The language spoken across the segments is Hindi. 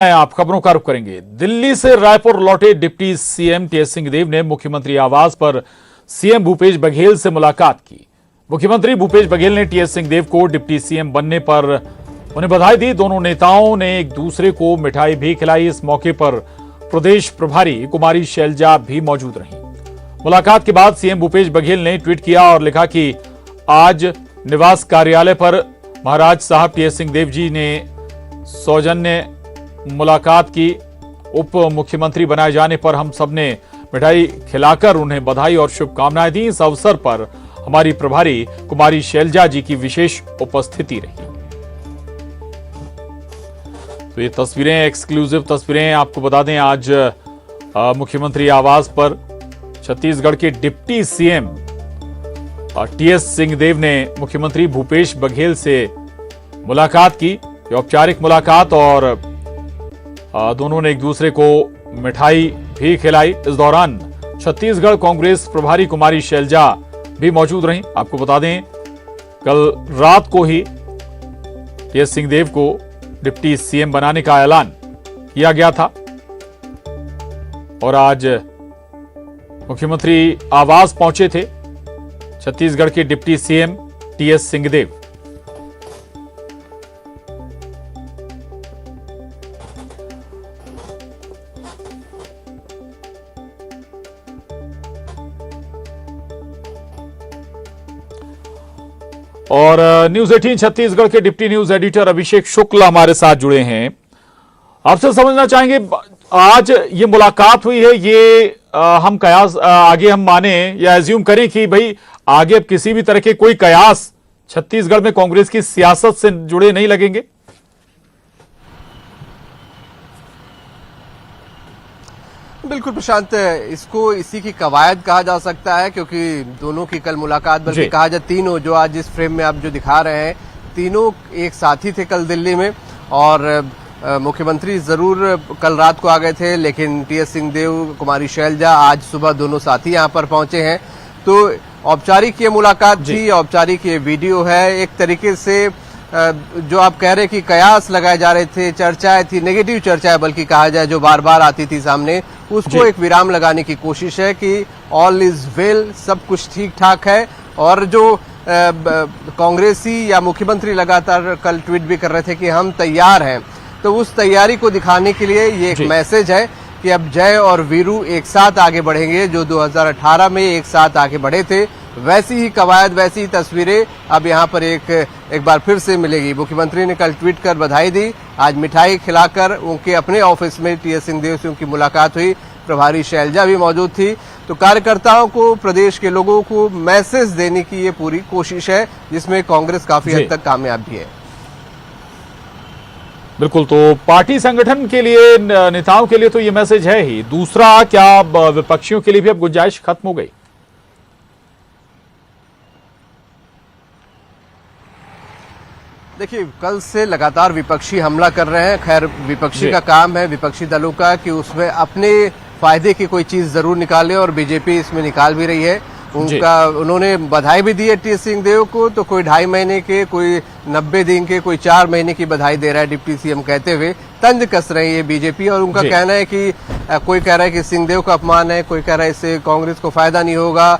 आप खबरों का रुख करेंगे। दिल्ली से रायपुर लौटे डिप्टी सीएम टीएस सिंहदेव ने मुख्यमंत्री आवास पर सीएम भूपेश बघेल से मुलाकात की। मुख्यमंत्री भूपेश बघेल ने टीएस सिंहदेव को डिप्टी सीएम बनने पर उन्हें बधाई दी। दोनों नेताओं ने एक दूसरे को मिठाई भी खिलाई। इस मौके पर प्रदेश प्रभारी कुमारी शैलजा भी मौजूद रहीं। मुलाकात के बाद सीएम भूपेश बघेल ने ट्वीट किया और लिखा कि आज निवास कार्यालय पर महाराज साहब टीएस सिंहदेव जी ने सौजन्य मुलाकात की। उप मुख्यमंत्री बनाए जाने पर हम सबने मिठाई खिलाकर उन्हें बधाई और शुभकामनाएं दी। इस अवसर पर हमारी प्रभारी कुमारी शैलजा जी की विशेष उपस्थिति रही। तो ये तस्वीरें, एक्सक्लूसिव तस्वीरें आपको बता दें। आज मुख्यमंत्री आवास पर छत्तीसगढ़ के डिप्टी सीएम टीएस सिंहदेव ने मुख्यमंत्री भूपेश बघेल से मुलाकात की। औपचारिक मुलाकात और दोनों ने एक दूसरे को मिठाई भी खिलाई। इस दौरान छत्तीसगढ़ कांग्रेस प्रभारी कुमारी शैलजा भी मौजूद रहीं। आपको बता दें, कल रात को ही टीएस सिंहदेव को डिप्टी सीएम बनाने का ऐलान किया गया था और आज मुख्यमंत्री आवास पहुंचे थे छत्तीसगढ़ के डिप्टी सीएम टीएस सिंहदेव। और न्यूज 18 छत्तीसगढ़ के डिप्टी न्यूज एडिटर अभिषेक शुक्ल हमारे साथ जुड़े हैं। आपसे समझना चाहेंगे, आज ये मुलाकात हुई है, ये हम कयास आगे हम माने या एज्यूम करें कि भाई आगे अब किसी भी तरह के कोई कयास छत्तीसगढ़ में कांग्रेस की सियासत से जुड़े नहीं लगेंगे? बिल्कुल प्रशांत, इसको इसी की कवायद कहा जा सकता है, क्योंकि दोनों की कल मुलाकात, बल्कि कहा जाए तीनों जो आज इस फ्रेम में आप जो दिखा रहे हैं, तीनों एक साथ ही थे कल दिल्ली में। और मुख्यमंत्री जरूर कल रात को आ गए थे, लेकिन टीएस सिंहदेव, कुमारी शैलजा आज सुबह दोनों साथी यहां पर पहुंचे हैं। तो औपचारिक ये मुलाकात थी, औपचारिक ये वीडियो है। एक तरीके से जो आप कह रहे कि कयास लगाए जा रहे थे, चर्चाएं थी, नेगेटिव चर्चाएं बल्कि कहा जाए, जो बार बार आती थी सामने, उसको एक विराम लगाने की कोशिश है कि ऑल इज वेल, सब कुछ ठीक ठाक है। और जो कांग्रेसी या मुख्यमंत्री लगातार कल ट्वीट भी कर रहे थे कि हम तैयार हैं, तो उस तैयारी को दिखाने के लिए ये एक मैसेज है कि अब जय और वीरू एक साथ आगे बढ़ेंगे। जो 2018 में एक साथ आगे बढ़े थे, वैसी ही कवायद, वैसी ही तस्वीरें अब यहाँ पर एक बार फिर से मिलेगी। मुख्यमंत्री ने कल ट्वीट कर बधाई दी। आज मिठाई खिलाकर उनके अपने ऑफिस में टीएस सिंहदेव से उनकी मुलाकात हुई। प्रभारी शैलजा भी मौजूद थी। तो कार्यकर्ताओं को, प्रदेश के लोगों को मैसेज देने की ये पूरी कोशिश है, जिसमें कांग्रेस काफी हद तक कामयाब भी है। बिल्कुल, तो पार्टी संगठन के लिए, नेताओं के लिए तो ये मैसेज है ही। दूसरा, क्या विपक्षियों के लिए भी अब गुंजाइश खत्म हो गई? देखिए, कल से लगातार विपक्षी हमला कर रहे हैं। खैर, विपक्षी का काम है, विपक्षी दलों का, कि उसमें अपने फायदे की कोई चीज जरूर निकाले, और बीजेपी इसमें निकाल भी रही है। उन्होंने बधाई भी दी है टीएस सिंहदेव को, तो कोई 2.5 महीने के, कोई 90 दिन के, कोई 4 महीने की बधाई दे रहा है डिप्टी सीएम कहते हुए। तंज कस रही है बीजेपी, और उनका कहना है कि कोई कह रहा है कि सिंहदेव का अपमान है, कोई कह रहा है इससे कांग्रेस को फायदा नहीं होगा,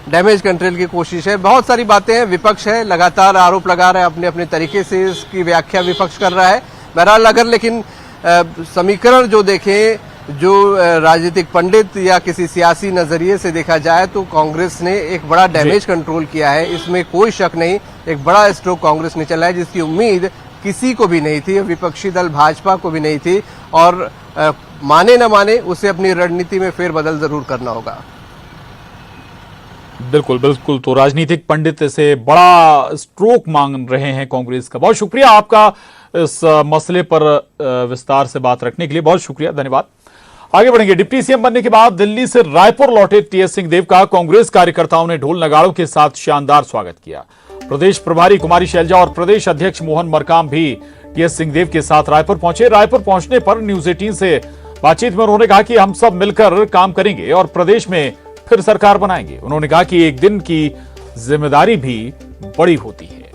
डैमेज कंट्रोल की कोशिश है। बहुत सारी बातें हैं। विपक्ष है, लगातार आरोप लगा रहा है, अपने अपने तरीके से इसकी व्याख्या विपक्ष कर रहा है। बहरहाल, अगर लेकिन समीकरण जो देखें, जो राजनीतिक पंडित या किसी सियासी नजरिए से देखा जाए, तो कांग्रेस ने एक बड़ा डैमेज कंट्रोल किया है, इसमें कोई शक नहीं। एक बड़ा स्ट्रोक कांग्रेस ने चला है, जिसकी उम्मीद किसी को भी नहीं थी, विपक्षी दल भाजपा को भी नहीं थी। और माने न माने, उसे अपनी रणनीति में फेरबदल जरूर करना होगा। बिल्कुल बिल्कुल, तो राजनीतिक पंडित इसे बड़ा स्ट्रोक मांग रहे हैं कांग्रेस का। बहुत शुक्रिया आपका इस मसले पर विस्तार से बात रखने के लिए, बहुत शुक्रिया, धन्यवाद। आगे बढ़ेंगे। डिप्टी सीएम बनने के बाद दिल्ली से रायपुर लौटे टीएस सिंहदेव का कांग्रेस कार्यकर्ताओं ने ढोल नगाड़ों के साथ शानदार स्वागत किया। प्रदेश प्रभारी कुमारी शैलजा और प्रदेश अध्यक्ष मोहन मरकाम भी टीएस सिंहदेव के साथ रायपुर पहुंचे। रायपुर पहुंचने पर न्यूज 18 से बातचीत में उन्होंने कहा कि हम सब मिलकर काम करेंगे और प्रदेश में फिर सरकार बनाएंगे। उन्होंने कहा कि एक दिन की जिम्मेदारी भी बड़ी होती है।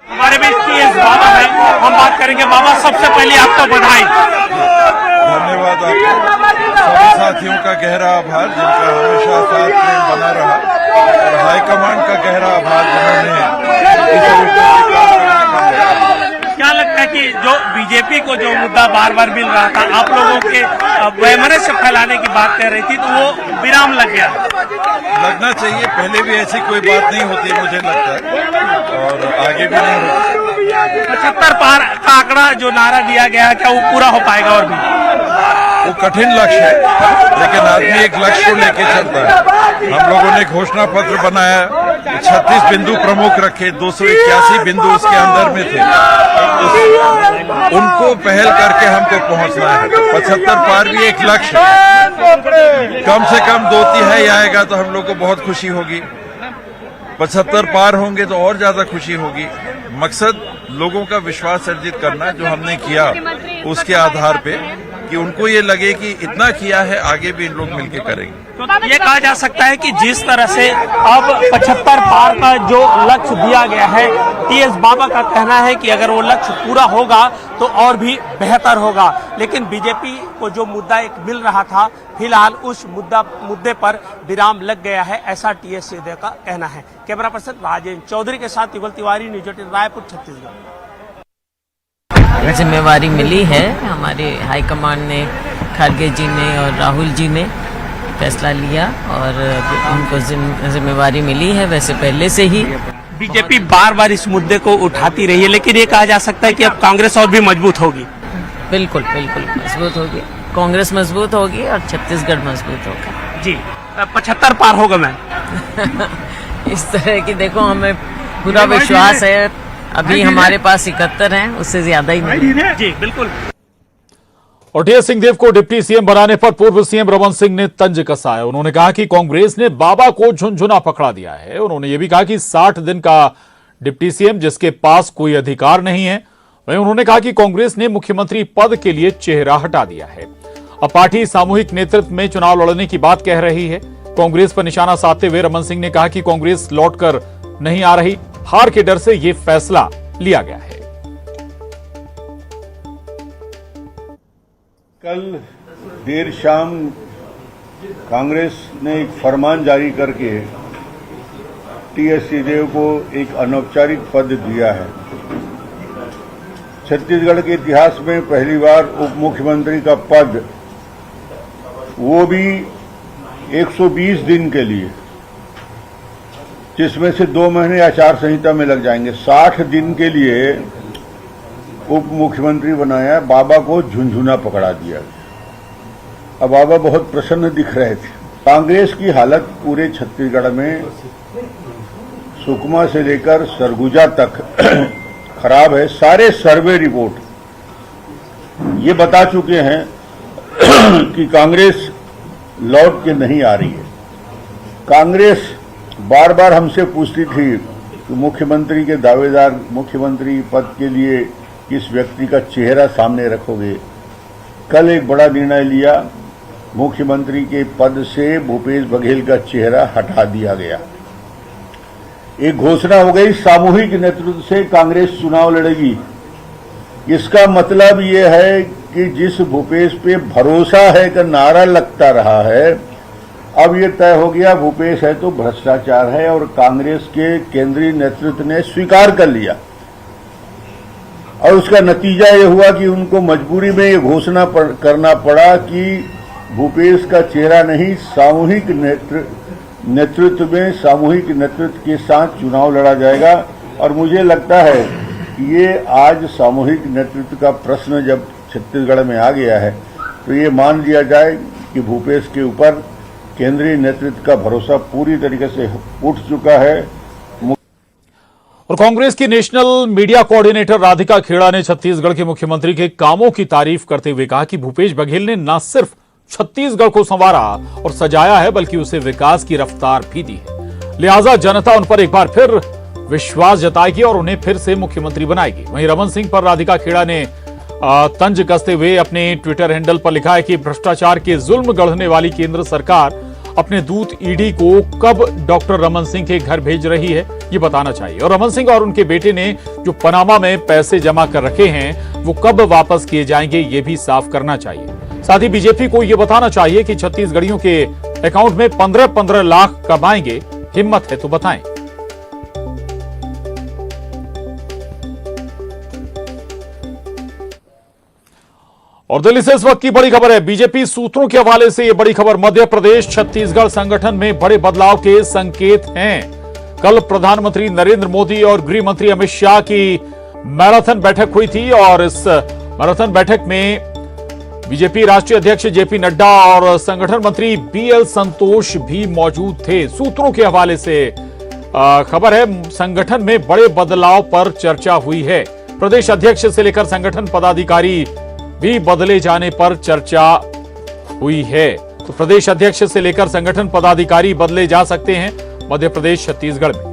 हमारे बीच हम बात करेंगे। बाबा, सबसे पहले आपको बधाई। धन्यवाद आपको, सभी साथियों का गहरा आभार जिनका हमेशा साथ प्रेम बना रहा, और हाईकमान का गहरा आभार जिन्होंने इस क्या लगता है कि जो बीजेपी को जो मुद्दा बार बार मिल रहा था, आप लोगों के वैमनस्य फैलाने की बात कर रही थी, तो वो विराम लग गया? लगना चाहिए, पहले भी ऐसी कोई बात नहीं होती मुझे लगता है, और आगे भी नहीं होती। 75 पार का आंकड़ा जो नारा दिया गया है, क्या वो पूरा हो पाएगा? और भी वो कठिन लक्ष्य है, लेकिन आदमी एक लक्ष्य को लेके चलता है। हम लोगों ने घोषणा पत्र बनाया, 36 बिंदु प्रमुख रखे, 281 बिंदु उसके अंदर में थे, उनको पहल करके हमको पहुंचना है। 75 पार भी एक लक्ष्य है, कम से कम 2 तिहाई आएगा तो हम लोग को बहुत खुशी होगी। 75 पार होंगे तो और ज्यादा खुशी होगी। मकसद लोगों का विश्वास अर्जित करना, जो हमने किया उसके आधार पे, कि उनको ये लगे कि इतना किया है, आगे भी इन लोग मिलकर करेंगे। तो ये कहा जा सकता है कि जिस तरह से अब 75 पार का जो लक्ष्य दिया गया है, टीएस बाबा का कहना है कि अगर वो लक्ष्य पूरा होगा तो और भी बेहतर होगा। लेकिन बीजेपी को जो मुद्दा एक मिल रहा था, फिलहाल उस मुद्दे पर विराम लग गया है, ऐसा टीएस सिंहदेव का कहना है। कैमरा पर्सन राजेंद्र चौधरी के साथ युगल तिवारी, न्यूज 18 रायपुर, छत्तीसगढ़। जिम्मेवारी मिली है, हमारे हाईकमान ने, खड़गे जी ने और राहुल जी ने फैसला लिया और उनको जिम्मेवारी मिली है। वैसे पहले से ही बीजेपी बार बार इस मुद्दे को उठाती रही है, लेकिन ये कहा जा सकता है कि अब कांग्रेस और भी मजबूत होगी। बिल्कुल बिल्कुल मजबूत होगी, कांग्रेस मजबूत होगी और छत्तीसगढ़ मजबूत होगा। जी, 75 पार होगा मैम। इस तरह की देखो, हमें पूरा विश्वास है। अभी हमारे पास 71 हैं, उससे ज्यादा ही नहीं। जी बिल्कुल। और टीएस सिंहदेव को डिप्टी सीएम बनाने पर पूर्व सीएम रमन सिंह ने तंज कसा है। उन्होंने कहा कि कांग्रेस ने बाबा को झुनझुना पकड़ा दिया है। उन्होंने यह भी कहा कि 60 दिन का डिप्टी सीएम जिसके पास कोई अधिकार नहीं है। वहीं उन्होंने कहा कि कांग्रेस ने मुख्यमंत्री पद के लिए चेहरा हटा दिया है। अब पार्टी सामूहिक नेतृत्व में चुनाव लड़ने की बात कह रही है। कांग्रेस पर निशाना साधते हुए रमन सिंह ने कहा कि कांग्रेस लौटकर नहीं आ रही, हार के डर से यह फैसला लिया गया है। कल देर शाम कांग्रेस ने एक फरमान जारी करके टीएस सिंहदेव को एक अनौपचारिक पद दिया है। छत्तीसगढ़ के इतिहास में पहली बार उप मुख्यमंत्री का पद, वो भी 120 दिन के लिए, जिसमें से 2 महीने आचार संहिता में लग जाएंगे। 60 दिन के लिए उप मुख्यमंत्री बनाया, बाबा को झुनझुना पकड़ा दिया। अब बाबा बहुत प्रसन्न दिख रहे थे। कांग्रेस की हालत पूरे छत्तीसगढ़ में सुकमा से लेकर सरगुजा तक खराब है। सारे सर्वे रिपोर्ट ये बता चुके हैं कि कांग्रेस लौट के नहीं आ रही है। कांग्रेस बार बार हमसे पूछती थी कि मुख्यमंत्री के दावेदार, मुख्यमंत्री पद के लिए किस व्यक्ति का चेहरा सामने रखोगे। कल एक बड़ा निर्णय लिया, मुख्यमंत्री के पद से भूपेश बघेल का चेहरा हटा दिया गया। एक घोषणा हो गई, सामूहिक नेतृत्व से कांग्रेस चुनाव लड़ेगी। इसका मतलब ये है कि जिस भूपेश पे भरोसा है का नारा लगता रहा है, अब ये तय हो गया भूपेश है तो भ्रष्टाचार है, और कांग्रेस के केंद्रीय नेतृत्व ने स्वीकार कर लिया। और उसका नतीजा ये हुआ कि उनको मजबूरी में ये घोषणा करना पड़ा कि भूपेश का चेहरा नहीं, सामूहिक नेतृत्व में, सामूहिक नेतृत्व के साथ चुनाव लड़ा जाएगा। और मुझे लगता है कि ये आज सामूहिक नेतृत्व का प्रश्न जब छत्तीसगढ़ में आ गया है, तो ये मान लिया जाए कि भूपेश के ऊपर केंद्रीय नेतृत्व का भरोसा पूरी तरीके से उठ चुका है। और कांग्रेस की national media coordinator Radhika Khera ने छत्तीसगढ़ के मुख्यमंत्री के कामों की तारीफ करते हुए कहा कि भूपेश बघेल ने न सिर्फ छत्तीसगढ़ को संवारा और सजाया है, बल्कि उसे विकास की रफ्तार भी दी है। लिहाजा जनता उन पर एक बार फिर विश्वास जताएगी और उन्हें फिर से मुख्यमंत्री बनाएगी। वहीं रमन सिंह पर राधिका खेड़ा ने तंज कसते हुए अपने ट्विटर हैंडल पर लिखा है कि भ्रष्टाचार के जुल्म गढ़ने वाली केंद्र सरकार अपने दूत ईडी को कब डॉक्टर रमन सिंह के घर भेज रही है, ये बताना चाहिए। और रमन सिंह और उनके बेटे ने जो पनामा में पैसे जमा कर रखे हैं वो कब वापस किए जाएंगे, ये भी साफ करना चाहिए। साथ ही बीजेपी को यह बताना चाहिए कि छत्तीसगढ़ियों के अकाउंट में 15-15 लाख कब आएंगे। हिम्मत है तो बताएं। और दिल्ली से इस वक्त की बड़ी खबर है। बीजेपी सूत्रों के हवाले से यह बड़ी खबर, मध्य प्रदेश छत्तीसगढ़ संगठन में बड़े बदलाव के संकेत हैं। कल प्रधानमंत्री नरेंद्र मोदी और गृह मंत्री अमित शाह की मैराथन बैठक हुई थी और इस मैराथन बैठक में बीजेपी राष्ट्रीय अध्यक्ष जेपी नड्डा और संगठन मंत्री बीएल संतोष भी मौजूद थे। सूत्रों के हवाले से खबर है, संगठन में बड़े बदलाव पर चर्चा हुई है। प्रदेश अध्यक्ष से लेकर संगठन पदाधिकारी भी बदले जाने पर चर्चा हुई है। तो प्रदेश अध्यक्ष से लेकर संगठन पदाधिकारी बदले जा सकते हैं मध्य प्रदेश छत्तीसगढ़ में।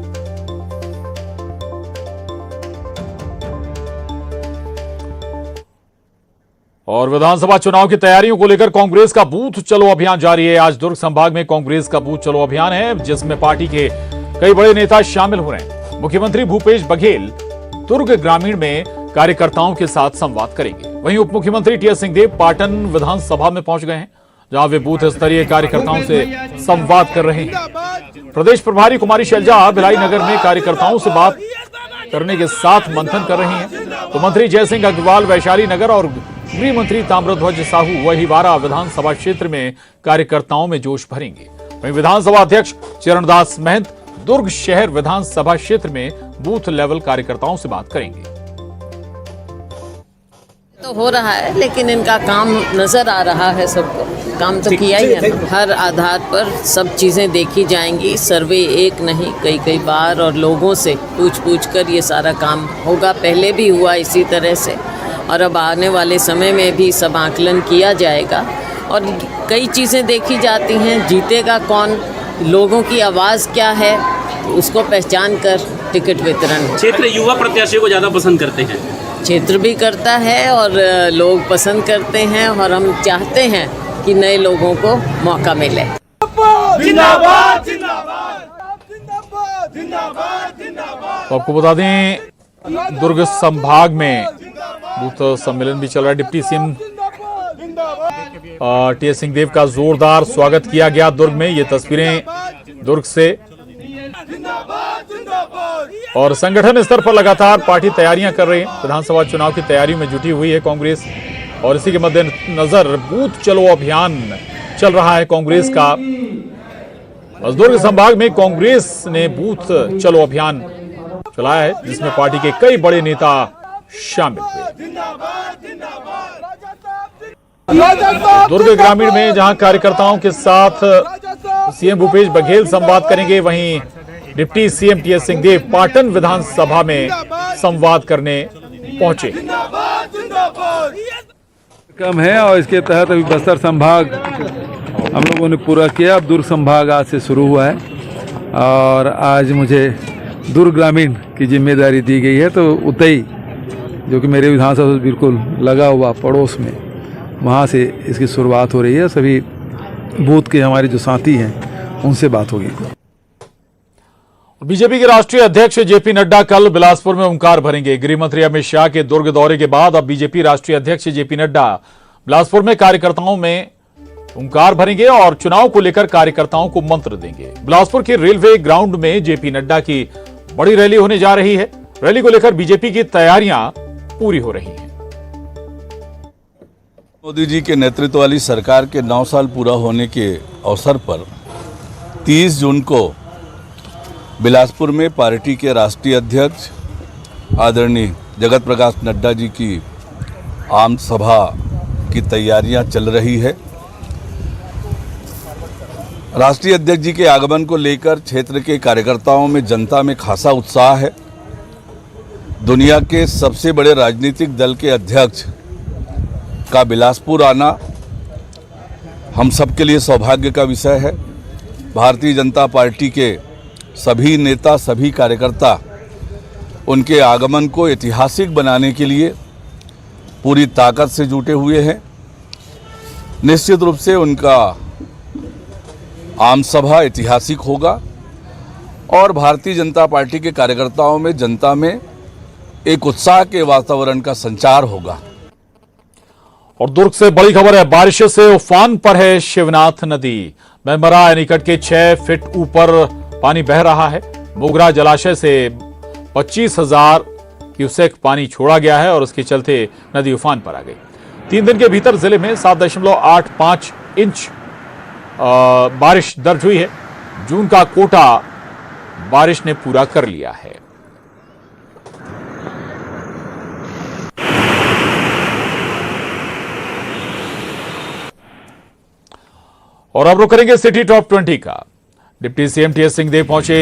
और विधानसभा चुनाव की तैयारियों को लेकर कांग्रेस का बूथ चलो अभियान जारी है। आज दुर्ग संभाग में कांग्रेस का बूथ चलो अभियान है, जिसमें पार्टी के कई बड़े नेता शामिल हो रहे हैं। मुख्यमंत्री भूपेश बघेल दुर्ग ग्रामीण में कार्यकर्ताओं के साथ संवाद करेंगे। वहीं उप मुख्यमंत्री टीएस सिंहदेव पाटन विधानसभा में पहुंच गए हैं, जहां वे बूथ स्तरीय कार्यकर्ताओं से संवाद कर रहे हैं। प्रदेश प्रभारी कुमारी शैलजा भिलाई नगर में कार्यकर्ताओं से बात करने के साथ मंथन कर रही हैं। तो मंत्री जयसिंह अग्रवाल वैशाली नगर और गृह मंत्री ताम्रध्वज साहू वहीवारा विधानसभा क्षेत्र में कार्यकर्ताओं में जोश भरेंगे। वहीं विधानसभा अध्यक्ष चरणदास महंत दुर्ग शहर विधानसभा क्षेत्र में बूथ लेवल कार्यकर्ताओं से बात करेंगे। तो हो रहा है, लेकिन इनका काम नजर आ रहा है सबको। काम तो किया ही है, हर आधार पर सब चीज़ें देखी जाएंगी। सर्वे एक नहीं कई बार और लोगों से पूछ कर ये सारा काम होगा। पहले भी हुआ इसी तरह से और अब आने वाले समय में भी सब आकलन किया जाएगा और कई चीज़ें देखी जाती हैं। जीतेगा कौन, लोगों की आवाज़ क्या है, उसको पहचान कर टिकट वितरण। क्षेत्र युवा प्रत्याशियों को ज़्यादा पसंद करते हैं, क्षेत्र भी करता है और लोग पसंद करते हैं और हम चाहते हैं कि नए लोगों को मौका मिले। जिंदाबाद जिंदाबाद जिंदाबाद जिंदाबाद जिंदाबाद। तो आपको बता दें, दुर्ग संभाग में बूथ सम्मेलन भी चल रहा है। डिप्टी सीएम टीएस सिंहदेव का जोरदार स्वागत किया गया दुर्ग में। ये तस्वीरें दुर्ग से। और संगठन स्तर पर लगातार पार्टी तैयारियां कर रही है। विधानसभा चुनाव की तैयारियों में जुटी हुई है कांग्रेस और इसी के मद्देनजर बूथ चलो अभियान चल रहा है कांग्रेस का। दुर्ग संभाग में कांग्रेस ने बूथ चलो अभियान चलाया है, जिसमें पार्टी के कई बड़े नेता शामिल हुए। दुर्ग ग्रामीण में जहां कार्यकर्ताओं के साथ सीएम भूपेश बघेल संवाद करेंगे, वहीं deputy CM TS Singhdeo Patan विधानसभा में संवाद करने पहुंचे। कम है और इसके तहत अभी बस्तर संभाग हम लोगों ने पूरा किया। अब दुर्ग संभाग आज से शुरू हुआ है और आज मुझे दुर्ग ग्रामीण की जिम्मेदारी दी गई है। तो उतई जो कि मेरे विधानसभा से बिल्कुल लगा हुआ पड़ोस में, वहाँ से इसकी शुरुआत हो रही है। सभी बूथ के हमारे जो साथी हैं उनसे बात होगी। बीजेपी के राष्ट्रीय अध्यक्ष जेपी नड्डा कल बिलासपुर में ओंकार भरेंगे। गृह मंत्री अमित शाह के दुर्ग दौरे के बाद अब बीजेपी राष्ट्रीय अध्यक्ष जेपी नड्डा बिलासपुर में कार्यकर्ताओं में ओंकार भरेंगे और चुनाव को लेकर कार्यकर्ताओं को मंत्र देंगे। बिलासपुर के रेलवे ग्राउंड में जेपी नड्डा की बड़ी रैली होने जा रही है। रैली को लेकर बीजेपी की तैयारियां पूरी हो रही हैं। मोदी जी के नेतृत्व वाली सरकार के 9 साल पूरा होने के अवसर पर 30 जून को बिलासपुर में पार्टी के राष्ट्रीय अध्यक्ष आदरणीय जगत प्रकाश नड्डा जी की आम सभा की तैयारियां चल रही है। राष्ट्रीय अध्यक्ष जी के आगमन को लेकर क्षेत्र के कार्यकर्ताओं में, जनता में खासा उत्साह है। दुनिया के सबसे बड़े राजनीतिक दल के अध्यक्ष का बिलासपुर आना हम सबके लिए सौभाग्य का विषय है। भारतीय जनता पार्टी के सभी नेता, सभी कार्यकर्ता उनके आगमन को ऐतिहासिक बनाने के लिए पूरी ताकत से जुटे हुए हैं। निश्चित रूप से उनका आम सभा ऐतिहासिक होगा और भारतीय जनता पार्टी के कार्यकर्ताओं में, जनता में एक उत्साह के वातावरण का संचार होगा। और दुर्ग से बड़ी खबर है, बारिश से उफान पर है शिवनाथ नदी। मेमरा एनीकट के 6 फीट ऊपर पानी बह रहा है। मोगरा जलाशय से 25,000 क्यूसेक पानी छोड़ा गया है और उसके चलते नदी उफान पर आ गई। 3 दिन के भीतर जिले में 7.85 इंच बारिश दर्ज हुई है। जून का कोटा बारिश ने पूरा कर लिया है। और अब रुक करेंगे सिटी टॉप 20 का। डिप्टी सीएम टीएस सिंहदेव पहुंचे